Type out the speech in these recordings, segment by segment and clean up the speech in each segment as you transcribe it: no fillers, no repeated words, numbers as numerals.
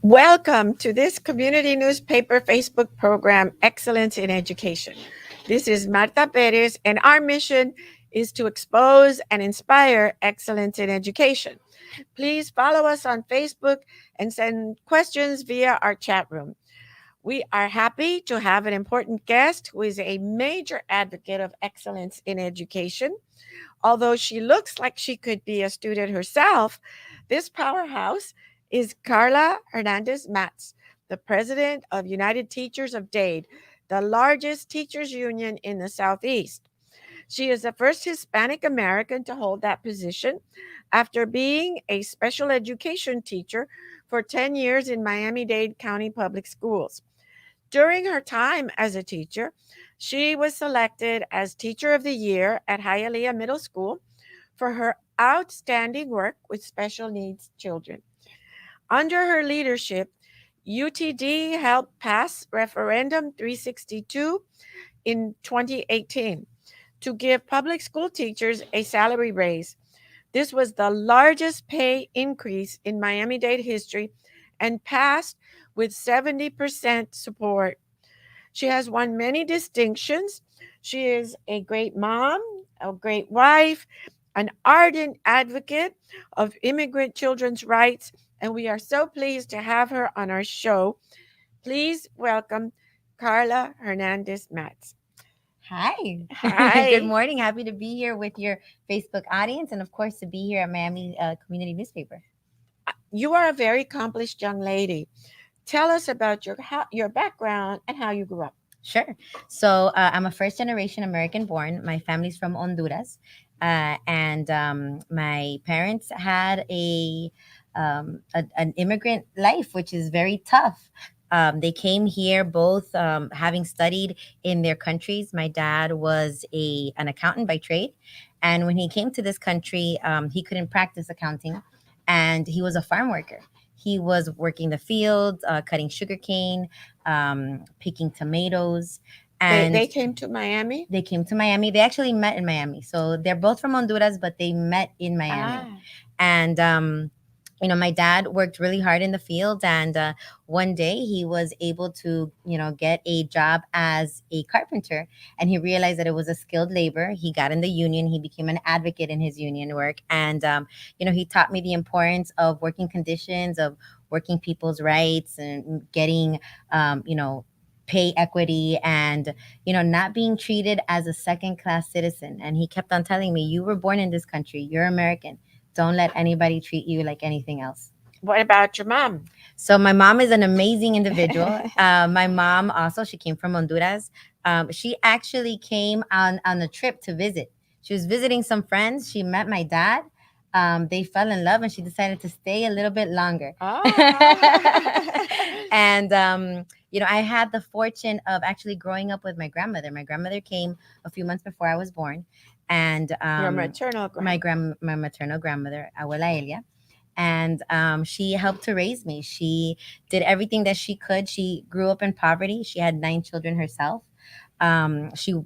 Welcome to this community newspaper Facebook program, Excellence in Education. This is Marta Perez, and our mission is to expose and inspire excellence in education. Please follow us on Facebook and send questions via our chat room. We are happy to have an important guest who is a major advocate of excellence in education. Although she looks like she could be a student herself, this powerhouse is Karla Hernandez-Mats, the president of United Teachers of Dade, the largest teachers union in the Southeast. She is the first Hispanic American to hold that position after being a special education teacher for 10 years in Miami-Dade County Public Schools. During her time as a teacher, she was selected as Teacher of the Year at Hialeah Middle School for her outstanding work with special needs children. Under her leadership, UTD helped pass Referendum 362 in 2018 to give public school teachers a salary raise. This was the largest pay increase in Miami-Dade history and passed with 70% support. She has won many distinctions. She is a great mom, a great wife, an ardent advocate of immigrant children's rights, and we are so pleased to have her on our show. Please welcome Karla Hernandez-Mats. Hi. Good Hi. morning. Happy to be here with your Facebook audience and, of course, to be here at Miami Community Newspaper. You are a very accomplished young lady. Tell us about your background and how you grew up. Sure. So I'm a first generation American born. My family's from Honduras. And my parents had an immigrant life, which is very tough. They came here both having studied in their countries. My dad was an accountant by trade. And when he came to this country, he couldn't practice accounting, and he was a farm worker. He was working the fields, cutting sugarcane, picking tomatoes. And they came to Miami? They came to Miami. They actually met in Miami. So they're both from Honduras, but they met in Miami. And my dad worked really hard in the field, and one day he was able to, get a job as a carpenter, and he realized that it was a skilled labor. He got in the union. He became an advocate in his union work, and he taught me the importance of working conditions, of working people's rights, and getting, pay equity, and not being treated as a second class citizen. And he kept on telling me, you were born in this country, you're American, don't let anybody treat you like anything else. What about your mom? So my mom is an amazing individual. My mom also, she came from Honduras. She actually came on a trip to visit. She was visiting some friends. She met my dad. They fell in love, and she decided to stay a little bit longer. Oh. And I had the fortune of actually growing up with my grandmother. My grandmother came a few months before I was born. And your maternal my maternal grandmother, Abuela Elia. And she helped to raise me. She did everything that she could. She grew up in poverty. She had 9 children herself.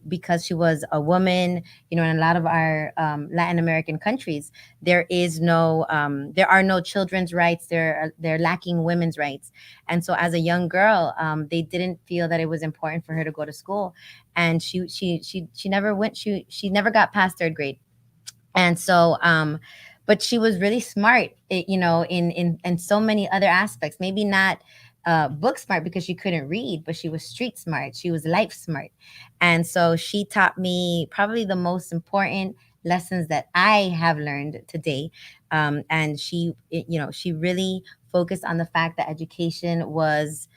Because she was a woman, in a lot of our Latin American countries, there are no children's rights. They're lacking women's rights. And so as a young girl, they didn't feel that it was important for her to go to school. And she never went. She never got past 3rd grade. And so but she was really smart, in so many other aspects. Maybe not book smart because she couldn't read, but she was street smart. She was life smart. And so she taught me probably the most important lessons that I have learned today. And she really focused on the fact that education was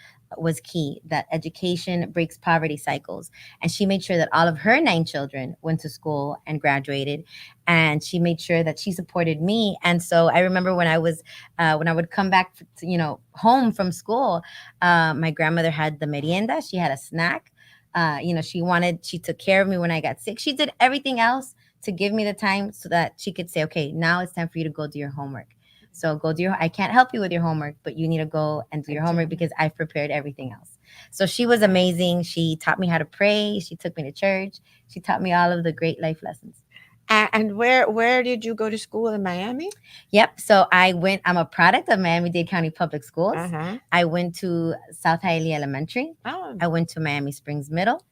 key, that education breaks poverty cycles. And she made sure that all of her 9 children went to school and graduated. And she made sure that she supported me. And so I remember when I would come back, home from school, my grandmother had the merienda. She had a snack. She took care of me when I got sick. She did everything else to give me the time so that she could say, okay, now it's time for you to go do your homework. So I can't help you with your homework, but you need to go and do your homework because I've prepared everything else. So she was amazing. She taught me how to pray. She took me to church. She taught me all of the great life lessons. And where did you go to school in Miami? Yep. So I'm a product of Miami-Dade County Public Schools. Uh-huh. I went to South Hialeah Elementary. Oh, I went to Miami Springs Middle.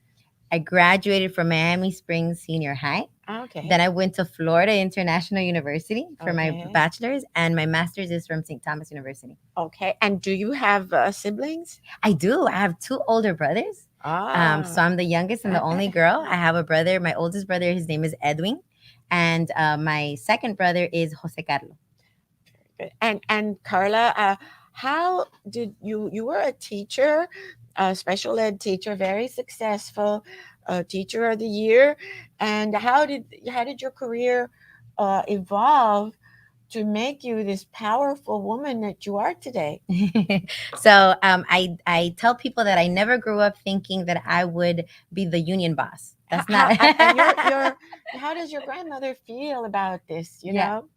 I graduated from Miami Springs Senior High. okay. Then I went to Florida International University for my Okay. bachelor's, and my master's is from St. Thomas University. Okay. And do you have siblings? I do. I have two older brothers. So Ah. I'm the youngest and the only girl. I have a brother. My oldest brother, his name is Edwin, and my second brother is Jose Carlos. Good. And Karla, how did you were a teacher, a special ed teacher, very successful, teacher of the year, and how did your career evolve to make you this powerful woman that you are today? So I tell people that I never grew up thinking that I would be the union boss. That's How not. and your how does your grandmother feel about this? You Yeah. know.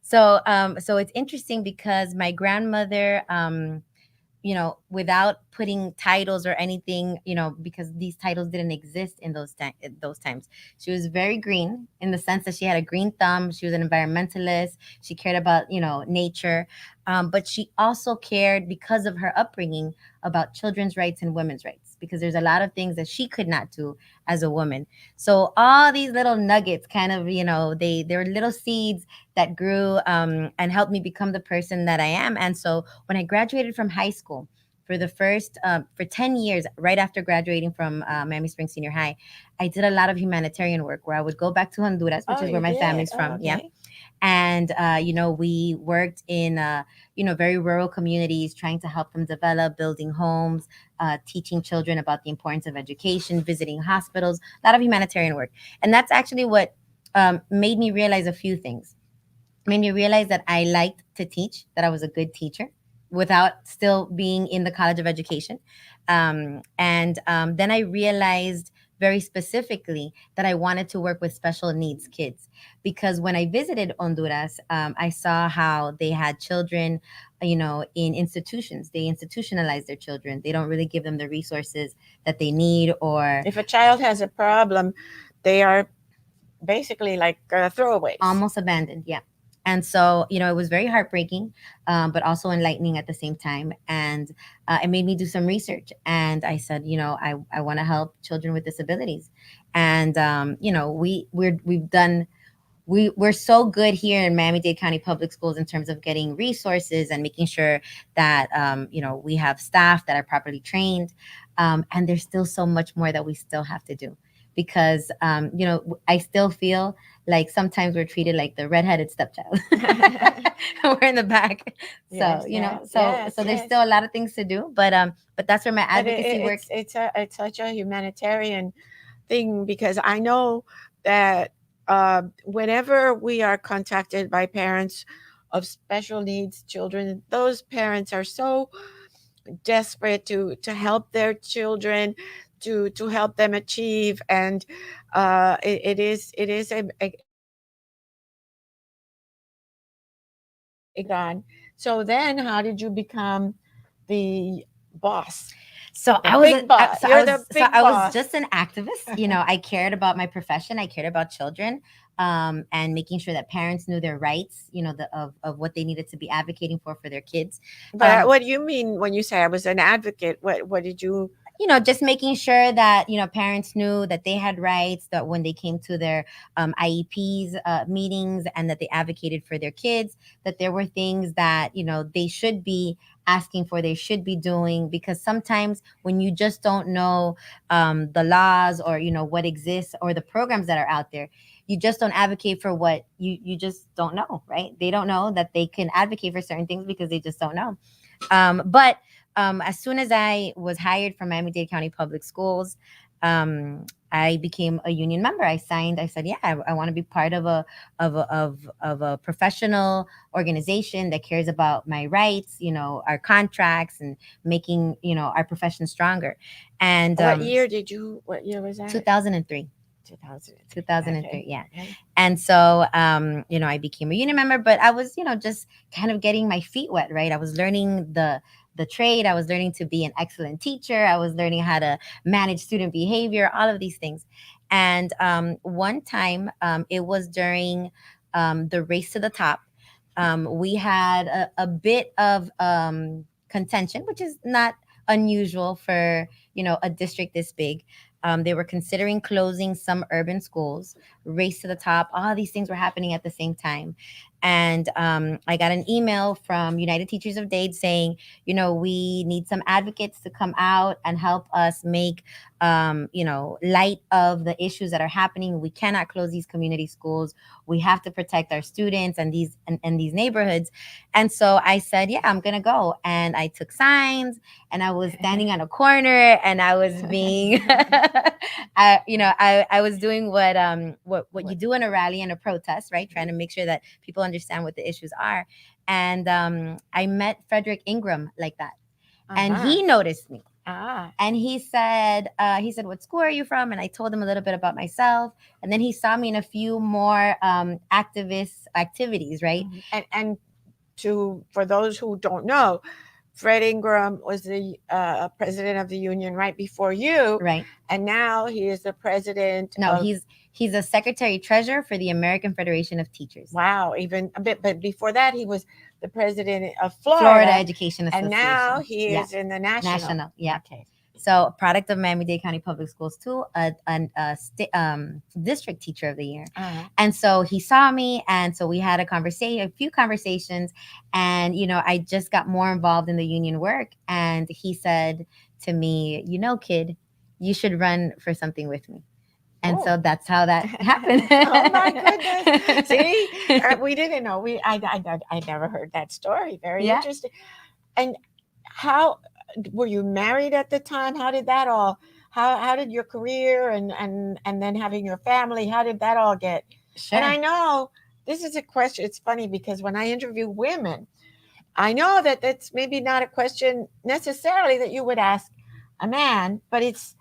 So it's interesting because my grandmother, without putting titles or anything, because these titles didn't exist in those times. She was very green in the sense that she had a green thumb. She was an environmentalist. She cared about, nature. But she also cared, because of her upbringing, about children's rights and women's rights, because there's a lot of things that she could not do as a woman. So all these little nuggets kind of, they were little seeds that grew, and helped me become the person that I am. And so when I graduated from high school, for 10 years, right after graduating from Miami Springs Senior High, I did a lot of humanitarian work where I would go back to Honduras, which Oh, is where you my did. family's Oh, from. Yeah. okay. And we worked in very rural communities, trying to help them develop, building homes, teaching children about the importance of education, visiting hospitals, a lot of humanitarian work. And that's actually what made me realize a few things. Made me realize that I liked to teach, that I was a good teacher without still being in the College of Education. And then I realized very specifically that I wanted to work with special needs kids, because when I visited Honduras, I saw how they had children, in institutions. They institutionalize their children. They don't really give them the resources that they need, or If a child has a problem, they are basically like throwaways. almost abandoned. Yeah. And so, it was very heartbreaking, but also enlightening at the same time. And it made me do some research. And I said, I want to help children with disabilities. And, we're so good here in Miami-Dade County Public Schools in terms of getting resources and making sure that, we have staff that are properly trained. And there's still so much more that we still have to do, because, I still feel like sometimes we're treated like the redheaded stepchild. We're in the back. So, Yes, yes, yes, so there's yes. still a lot of things to do, but that's where my But advocacy work. it's such a humanitarian thing, because I know that whenever we are contacted by parents of special needs children, those parents are so desperate to help their children, to help them achieve, and it is a gone. So then, how did you become the boss, So the I was a, big boss? so I You're the was so big I was boss. just an activist. I cared about my profession. I cared about children, and making sure that parents knew their rights. Of what they needed to be advocating for their kids. But Um, what do you mean when you say I was an advocate? What did you? just making sure that parents knew that they had rights, that when they came to their IEPs meetings, and that they advocated for their kids, that there were things that they should be asking for, they should be doing, because sometimes when you just don't know the laws, or what exists, or the programs that are out there, you just don't advocate for what you just don't know, right? They don't know that they can advocate for certain things because they just don't know. But as soon as I was hired from Miami-Dade County Public Schools, I became a union member. I signed. I said, "Yeah, I want to be part of a professional organization that cares about my rights, our contracts, and making our profession stronger." And What year did you? What year was that? 2003. 2003. 2003, Okay. yeah. Okay. And so, I became a union member, but I was, just kind of getting my feet wet, right? I was learning the trade. I was learning to be an excellent teacher. I was learning how to manage student behavior, all of these things. And one time, it was during the race to the top. We had a bit of contention, which is not unusual for a district this big. They were considering closing some urban schools. Race to the top. All these things were happening at the same time, and I got an email from United Teachers of Dade saying, we need some advocates to come out and help us make light of the issues that are happening. We cannot close these community schools. We have to protect our students and these neighborhoods. And so I said, yeah, I'm gonna go. And I took signs, and I was standing on a corner, and I was being I was doing what you do in a rally and a protest, right? Trying to make sure that people understand what the issues are. And I met Frederick Ingram like that. And Uh-huh. he noticed me. Ah. And he said, what school are you from? And I told him a little bit about myself. And then he saw me in a few more activist activities, right? And for those who don't know, Fred Ingram was the president of the union right before you, Right. and now he is the president. No, of, he's a secretary treasurer for the American Federation of Teachers. Wow, even a bit. But before that, he was the president of Florida Education and Association. now he Yeah. is in the national. National, yeah. Okay. So, a product of Miami-Dade County Public Schools too, district teacher of the year. Uh-huh. And so he saw me, and so we had a few conversations, and I just got more involved in the union work. And he said to me, kid, you should run for something with me. And so that's how that happened. Oh my goodness! See, we didn't know. I never heard that story. Very interesting. And how were you married at the time? How did that all? How did your career and then having your family? How did that all get? Sure. And I know this is a question. It's funny because when I interview women, I know that that's maybe not a question necessarily that you would ask a man, but it's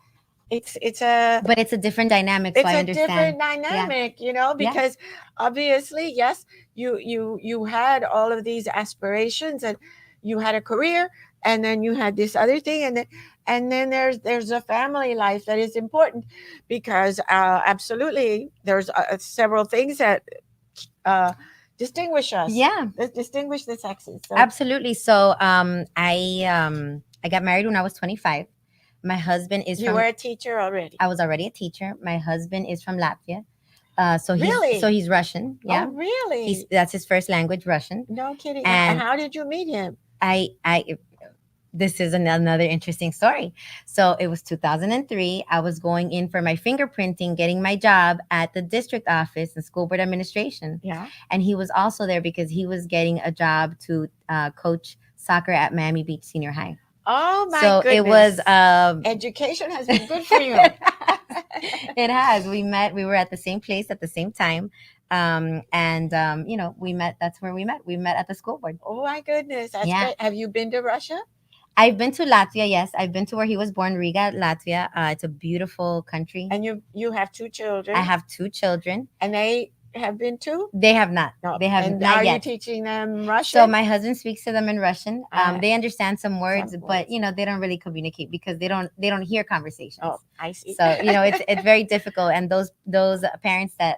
a different dynamic. So I understand. Different dynamic, because obviously, yes, you had all of these aspirations and you had a career, and then you had this other thing, and then there's a family life that is important because absolutely there's several things that distinguish us. Yeah, that distinguish the sexes. So. Absolutely. So I got married when I was 25. My husband is You were a teacher already. I was already a teacher. My husband is from Latvia. So he's Russian. Yeah. Oh, really? That's his first language, Russian. No kidding. And how did you meet him? This is another interesting story. So it was 2003. I was going in for my fingerprinting, getting my job at the district office and school board administration. Yeah. And he was also there because he was getting a job to coach soccer at Miami Beach Senior High. Oh my so goodness. It was education has been good for you. It has. We were at the same place at the same time. We met. That's where we met. We met at the school board. Oh my goodness. That's great. Have you been to Russia? I've been to Latvia, yes. I've been to where he was born, Riga, Latvia. It's a beautiful country. And you have 2 children? I have 2 children. And they have been too? They have not. No. They have and not are yet. You teaching them Russian? So my husband speaks to them in Russian. They understand some words, but they don't really communicate because they don't hear conversations. Oh, I see. So it's very difficult. And those parents that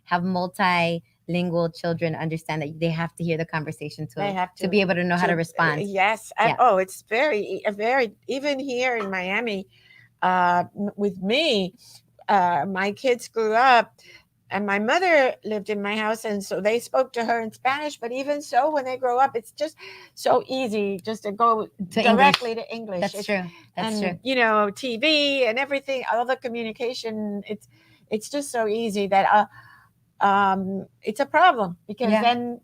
have multilingual children understand that they have to hear the conversation to be able to know how to respond. Yes. It's very even here in Miami, with me, my kids grew up and my mother lived in my house, and so they spoke to her in Spanish. But even so, when they grow up, it's just so easy just to go directly to English. That's true. That's true. TV and everything, all the communication, it's just so easy that it's a problem because then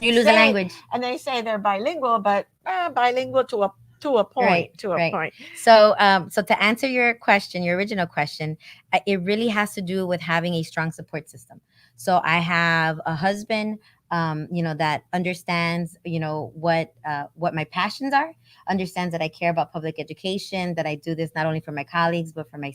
you lose a language, and they say they're bilingual, but bilingual to a point. Right, to a point. So to answer your original question, it really has to do with having a strong support system. So I have a husband, that understands, what my passions are, understands that I care about public education, that I do this not only for my colleagues, but for my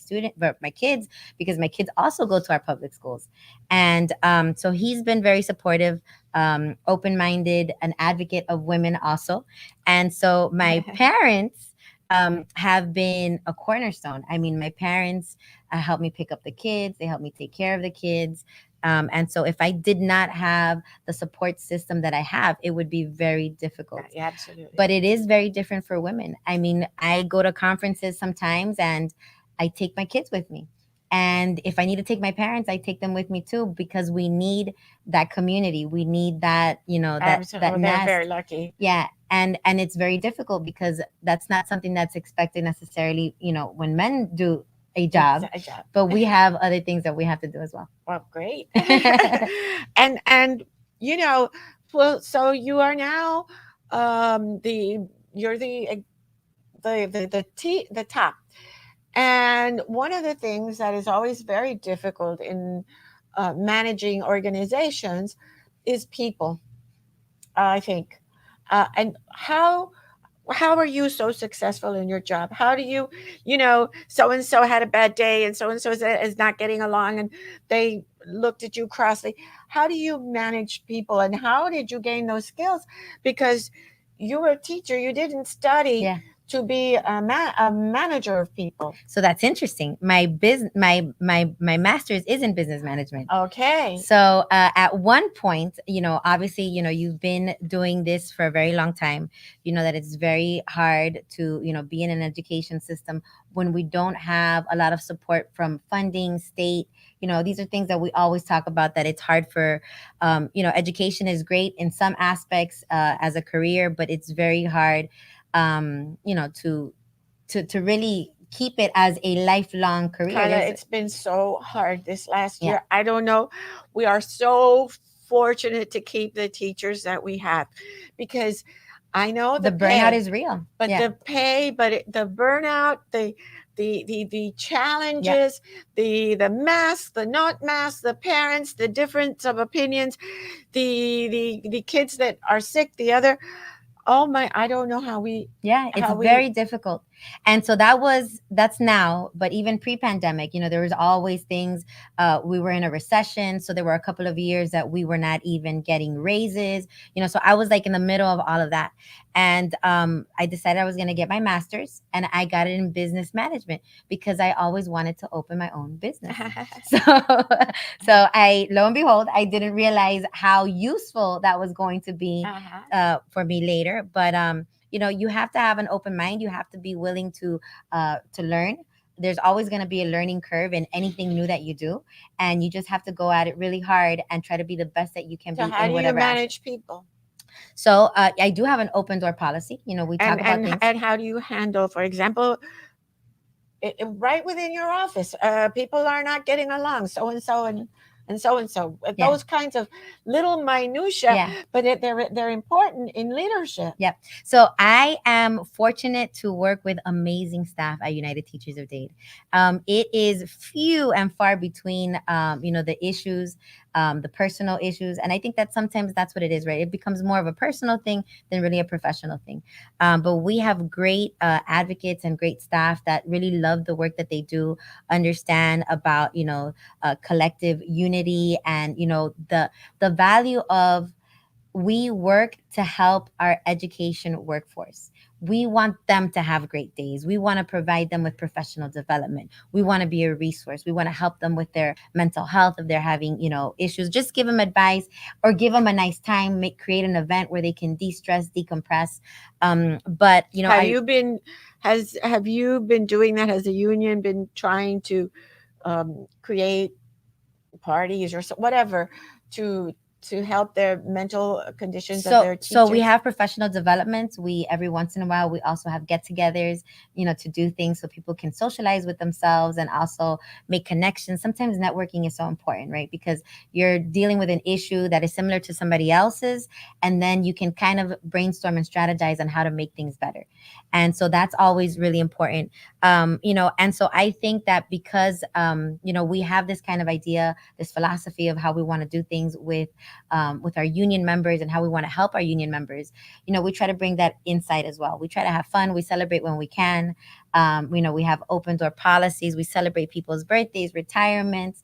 kids, because my kids also go to our public schools. And so he's been very supportive, open-minded, an advocate of women also. And so my parents, have been a cornerstone. I mean, my parents helped me pick up the kids, they helped me take care of the kids. And so, if I did not have the support system that I have, it would be very difficult. Yeah, absolutely. But it is very different for women. I mean, I go to conferences sometimes and I take my kids with me. And if I need to take my parents, I take them with me too, because we need that community. We need that, that Absolutely. They're nest. very lucky. Yeah. And it's very difficult because that's not something that's expected necessarily, when men do a job, A job. but we have other things that we have to do as well. Well, great. And you know, well, so you are now the you're the top. And one of the things that is always very difficult in managing organizations is people, I think. And how are you so successful in your job? How do you, so and so had a bad day and so is not getting along and they looked at you crossly. How do you manage people and how did you gain those skills? Because you were a teacher, you didn't study Yeah. to be a manager of people. So that's interesting. My business, my master's is in business management. Okay. So at one point, obviously, you've been doing this for a very long time. You know that it's very hard to, be in an education system when we don't have a lot of support from funding, state. These are things that we always talk about. That it's hard for, education is great in some aspects as a career, but it's very hard, to really keep it as a lifelong career. Karla, it's been so hard this last Yeah. year. I don't know. We are so fortunate to keep the teachers that we have because I know The the burnout pay, is real. but Yeah. the pay, the burnout, the challenges, the mask, the not mask, the parents, the difference of opinions, the kids that are sick, the other. Oh my! I don't know how we Yeah, it's how we very difficult. And so that's now, but even pre-pandemic, there was always things. We were in a recession, so there were a couple of years that we were not even getting raises. So I was like in the middle of all of that. And I decided I was going to get my master's, and I got it in business management because I always wanted to open my own business. So lo and behold, I didn't realize how useful that was going to be for me later. But you have to have an open mind. You have to be willing to learn. There's always going to be a learning curve in anything new that you do, and you just have to go at it really hard and try to be the best that you can So be how in do you whatever aspect. manage people? So I do have an open door policy. We talk about things. And how do you handle, for example, right within your office, people are not getting along, so and so and so and so. Yeah. Those kinds of little minutia, Yeah. but they're important in leadership. Yep. So I am fortunate to work with amazing staff at United Teachers of Dade. It is few and far between, the issues, the personal issues. And I think that sometimes that's what it is, right? It becomes more of a personal thing than really a professional thing. But we have great advocates and great staff that really love the work that they do, understand about, collective unity and, the value of we work to help our education workforce. We want them to have great days. We want to provide them with professional development. We want to be a resource. We want to help them with their mental health if they're having, issues. Just give them advice or give them a nice time. Create an event where they can de-stress, decompress. But have you been doing that? Has the union been trying to create parties or whatever to help their mental conditions of their teachers? So we have professional developments. We every once in a while we also have get-togethers, to do things so people can socialize with themselves and also make connections. Sometimes networking is so important, right? Because you're dealing with an issue that is similar to somebody else's, and then you can kind of brainstorm and strategize on how to make things better. And so that's always really important. And so I think that because we have this kind of idea, this philosophy of how we want to do things with our union members and how we want to help our union members, we try to bring that inside as well. We try to have fun. We celebrate when we can. We have open door policies. We celebrate people's birthdays, retirements.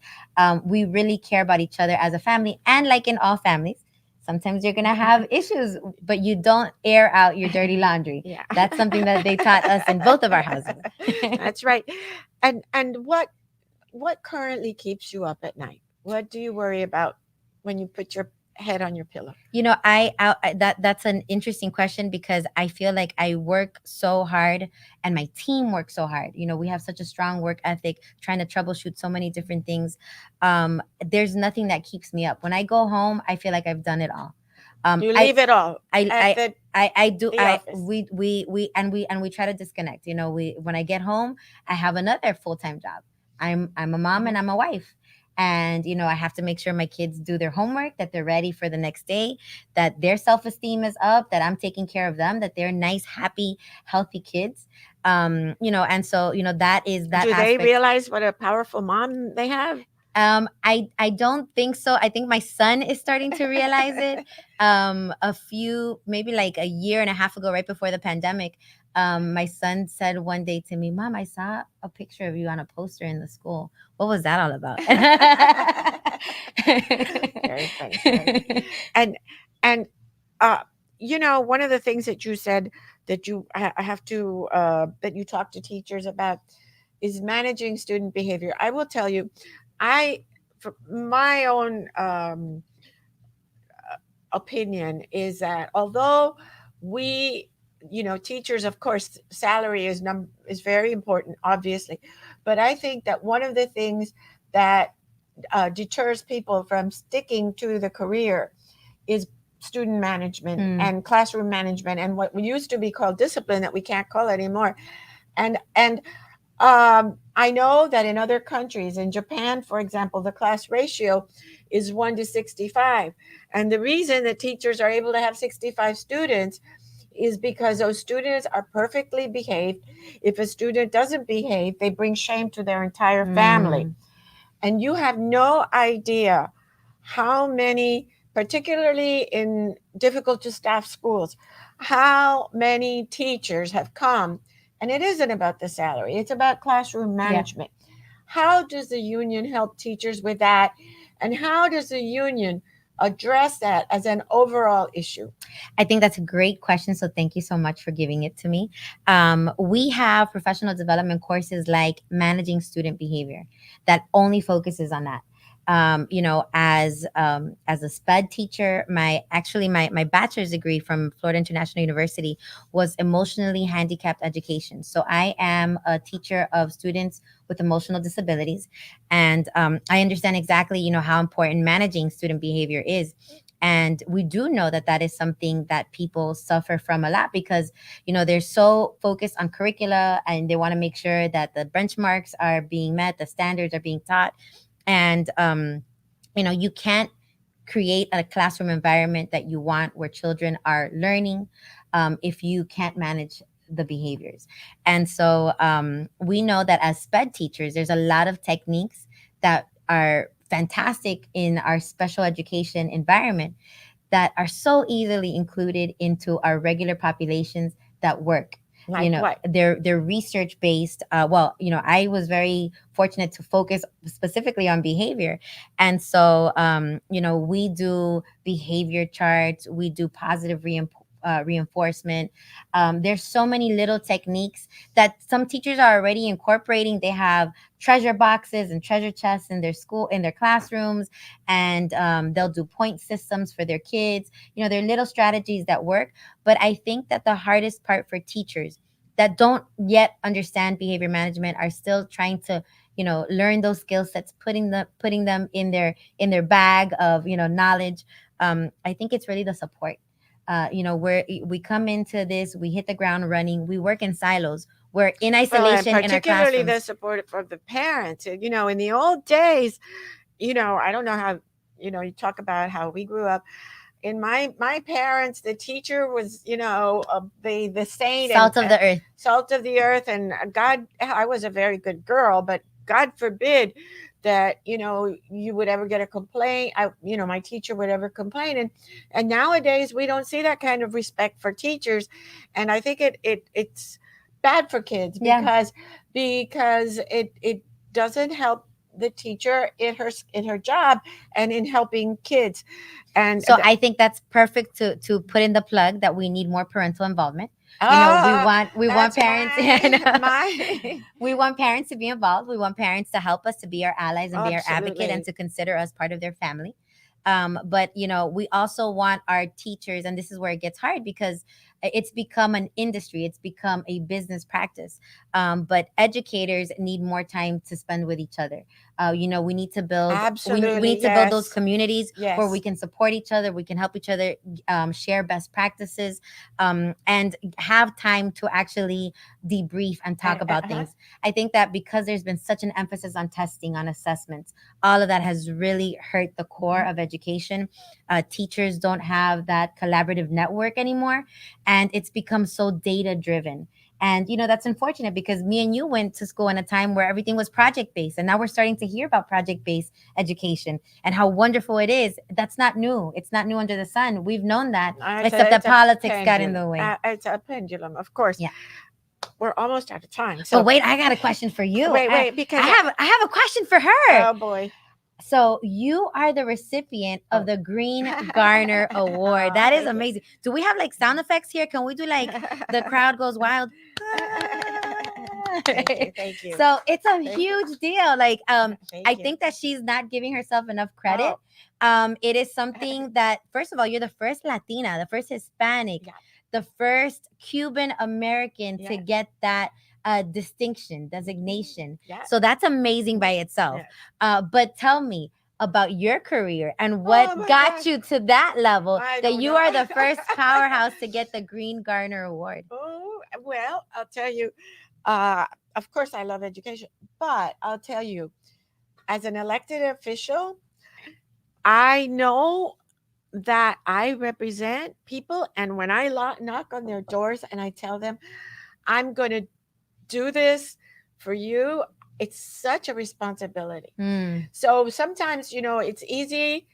We really care about each other as a family, and like in all families, Sometimes you're going to have issues, but you don't air out your dirty laundry. Yeah. That's something that they taught us in both of our houses. That's right. And what currently keeps you up at night? What do you worry about when you put your head on your pillow? That's an interesting question because I feel like I work so hard and my team works so hard. We have such a strong work ethic, trying to troubleshoot so many different things. There's nothing that keeps me up. When I go home, I feel like I've done it all. You I leave it all I at I I do the I office. we try to disconnect. We when I get home, I have another full-time job. I'm a mom Mhm. and I'm a wife. And I have to make sure my kids do their homework, that they're ready for the next day, that their self-esteem is up, that I'm taking care of them, that they're nice, happy, healthy kids. And so, that is that Do they aspect. realize what a powerful mom they have? I don't think so. I think my son is starting to realize it. A few, maybe like a year and a half ago, right before the pandemic, my son said one day to me, "Mom, I saw a picture of you on a poster in the school. What was that all about?" Very funny. Very. And and uh, one of the things that you said that I have to that you talk to teachers about is managing student behavior. I will tell you, I for my own opinion is that although we teachers, of course, salary is very important, obviously, but I think that one of the things that deters people from sticking to the career is student management Mm, and classroom management and what used to be called discipline that we can't call anymore. And I know that in other countries, in Japan, for example, the class ratio is 1 to 65. And the reason that teachers are able to have 65 students is because those students are perfectly behaved. If a student doesn't behave, they bring shame to their entire family. mm, And you have no idea how many, particularly in difficult to staff schools, how many teachers have come, and it isn't about the salary, it's about classroom yeah. management. How does the union help teachers with that? And how does the union address that as an overall issue? I think that's a great question. So thank you so much for giving it to me. We have professional development courses like managing student behavior that only focuses on that. As a SPED teacher, my bachelor's degree from Florida International University was emotionally handicapped education. So I am a teacher of students with emotional disabilities, and I understand exactly how important managing student behavior is. And we do know that that is something that people suffer from a lot because they're so focused on curricula and they want to make sure that the benchmarks are being met, the standards are being taught. And you can't create a classroom environment that you want where children are learning if you can't manage the behaviors. And so we know that as SPED teachers, there's a lot of techniques that are fantastic in our special education environment that are so easily included into our regular populations that work. Like what? They're research based. Well, I was very fortunate to focus specifically on behavior, and so we do behavior charts, we do positive reinforcement. There's so many little techniques that some teachers are already incorporating. They have treasure boxes and treasure chests in their school, in their classrooms, and they'll do point systems for their kids. There are little strategies that work. But I think that the hardest part for teachers that don't yet understand behavior management are still trying to learn those skill sets, putting them in their bag of knowledge. I think it's really the support. Where we come into this, we hit the ground running, we work in silos, we're in Well, and isolation in our particularly the classrooms. support from the parents. In the old days, I don't know how, you talk about how we grew up. In my parents, the teacher was, the saint and Salt of the earth. salt of the earth. And God, I was a very good girl, but God forbid that you would ever get a complaint. My teacher would ever complain. And nowadays we don't see that kind of respect for teachers, and I think it's bad for kids Yeah. because it doesn't help the teacher in her job and in helping kids. And So I think that's perfect to put in the plug that we need more parental involvement. You know, we want that's parents. my We want parents to be involved. We want parents to help us, to be our allies and be our advocate, and absolutely. to consider us part of their family. But we also want our teachers, and this is where it gets hard because it's become an industry, it's become a business practice. But educators need more time to spend with each other. We need to build we Absolutely, need to build those yes. communities where we Yes. can support each other, we can help each other, share best practices, and have time to actually debrief and talk about Uh-huh. things. I think that because there's been such an emphasis on testing, on assessments, all of that has really hurt the core Mhm. of education. Teachers don't have that collaborative network anymore, and it's become so data driven. And that's unfortunate because me and you went to school in a time where everything was project based, and now we're starting to hear about project based education and how wonderful it is. That's not new. It's not new under the sun. We've known that, except that It's a politics got in pendulum. the way. It's a pendulum, of course. Yeah. We're almost out of time. But So wait, I got a question for you. wait, I, wait, I because have I have a question for her. oh boy. So you are the recipient of Oh. the Green Garner Award. Oh, That is thank you. amazing. Do we have like sound effects here? Can we do like the crowd goes wild? Thank you. Thank you. So it's a Thank you. huge deal. Like, I Thank you. think that she's not giving herself enough credit. Oh. It is something that, first of all, you're the first Latina, the first Hispanic, Yeah. the first Cuban American to Yes. get that distinction, Mhm. designation. Yes. So that's amazing by itself. Yes. But tell me about your career and Oh what my got gosh. you to that level I that don't you know. are the first powerhouse to get the Green Garner Award. Oh, well, I'll tell you. Uh, of course, I love education, but I'll tell you, as an elected official, I know that I represent people, and when I knock on their doors and I tell them, I'm going to do this for you, it's such a responsibility. Hmm. So sometimes, it's easy.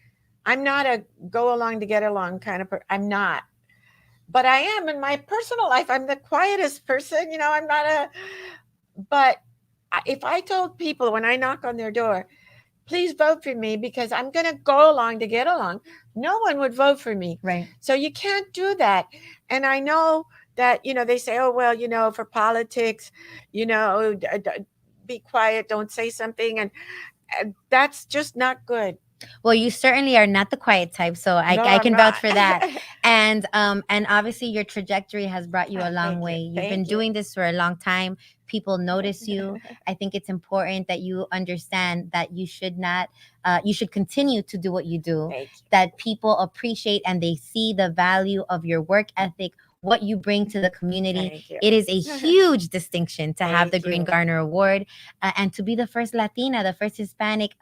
I'm not a go along to get along kind of I'm not. But I am in my personal life. I'm the quietest person. I'm not a, but if I told people when I knock on their door, please vote for me because I'm going to go along to get along, no one would vote for me. Right. So you can't do that. And I know that, they say, oh, well, for politics, be quiet, don't say something. And that's just not good. Well, you certainly are not the quiet type, so I, No, I I'm can vouch not. for that. And obviously your trajectory has brought you a long Thank you. way. You've been Thank you. doing this for a long time. People notice you. I think it's important that you understand that you should not, you should continue to do what you do, Thank that people appreciate and they see the value of your work ethic, what you bring to the you. community. Thank you. It is a huge distinction to have the Thank Green you. Garner Award, and to be the first Latina, the first Hispanic,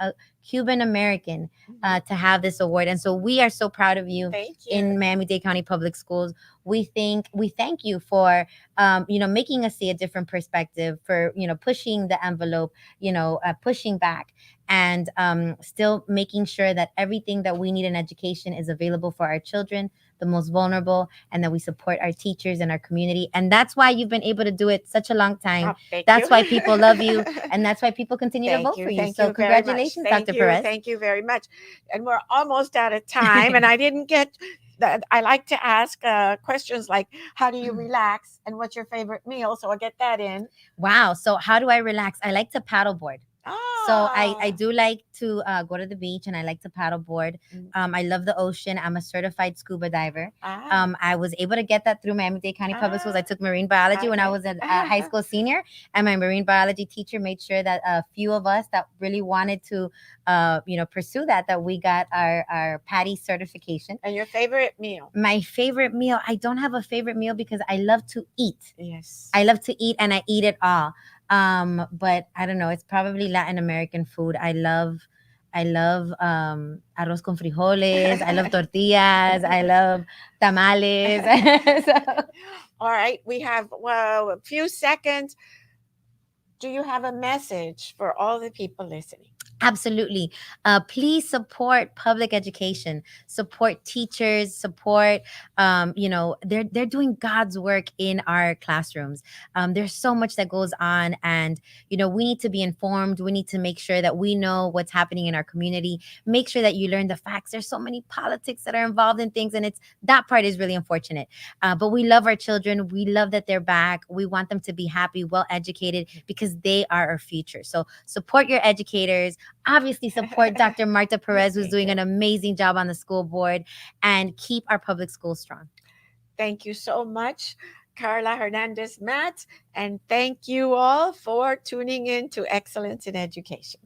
Cuban American, Mhm. to have this award. And so we are so proud of you Thank you. in Miami-Dade County Public Schools. We thank you for making us see a different perspective, for pushing the envelope, pushing back, and still making sure that everything that we need in education is available for our children, the most vulnerable, and that we support our teachers and our community. And that's why you've been able to do it such a long time. Oh, thank That's you. why people love you, and that's why people continue to Thank vote you. for you. Thank So you very much. congratulations, Thank Dr. you. Perez. Thank you very much. And we're almost out of time. And I didn't get that. I like to ask questions like, how do you relax? And what's your favorite meal? So I'll get that in. Wow. So how do I relax? I like to paddleboard. So I Ah. do like to go to the beach, and I like to paddleboard. Mm. I love the ocean. I'm a certified scuba diver. Ah. I was able to get that through Miami-Dade County Public Schools. I Ah. took marine biology when I Okay. was a high school senior, and my marine biology teacher made sure that a few of us that really wanted to, pursue that we got our PADI certification. And your favorite meal? My favorite meal, I don't have a favorite meal because I love to eat. Yes. I love to eat, and I eat it all. But I don't know, it's probably Latin American food. I love arroz con frijoles. I love tortillas. I love tamales. So, All right. We have, well, a few seconds. Do you have a message for all the people listening? Absolutely. Please support public education, support teachers, support, they're doing God's work in our classrooms. There's so much that goes on, and, we need to be informed. We need to make sure that we know what's happening in our community. Make sure that you learn the facts. There's so many politics that are involved in things, and that part is really unfortunate. But we love our children. We love that they're back. We want them to be happy, well educated, because they are our future. So support your educators. Obviously, support Dr. Marta Perez, who's Thank doing you. an amazing job on the school board, and keep our public schools strong. Thank you so much, Karla Hernandez-Mats, and thank you all for tuning in to Excellence in Education.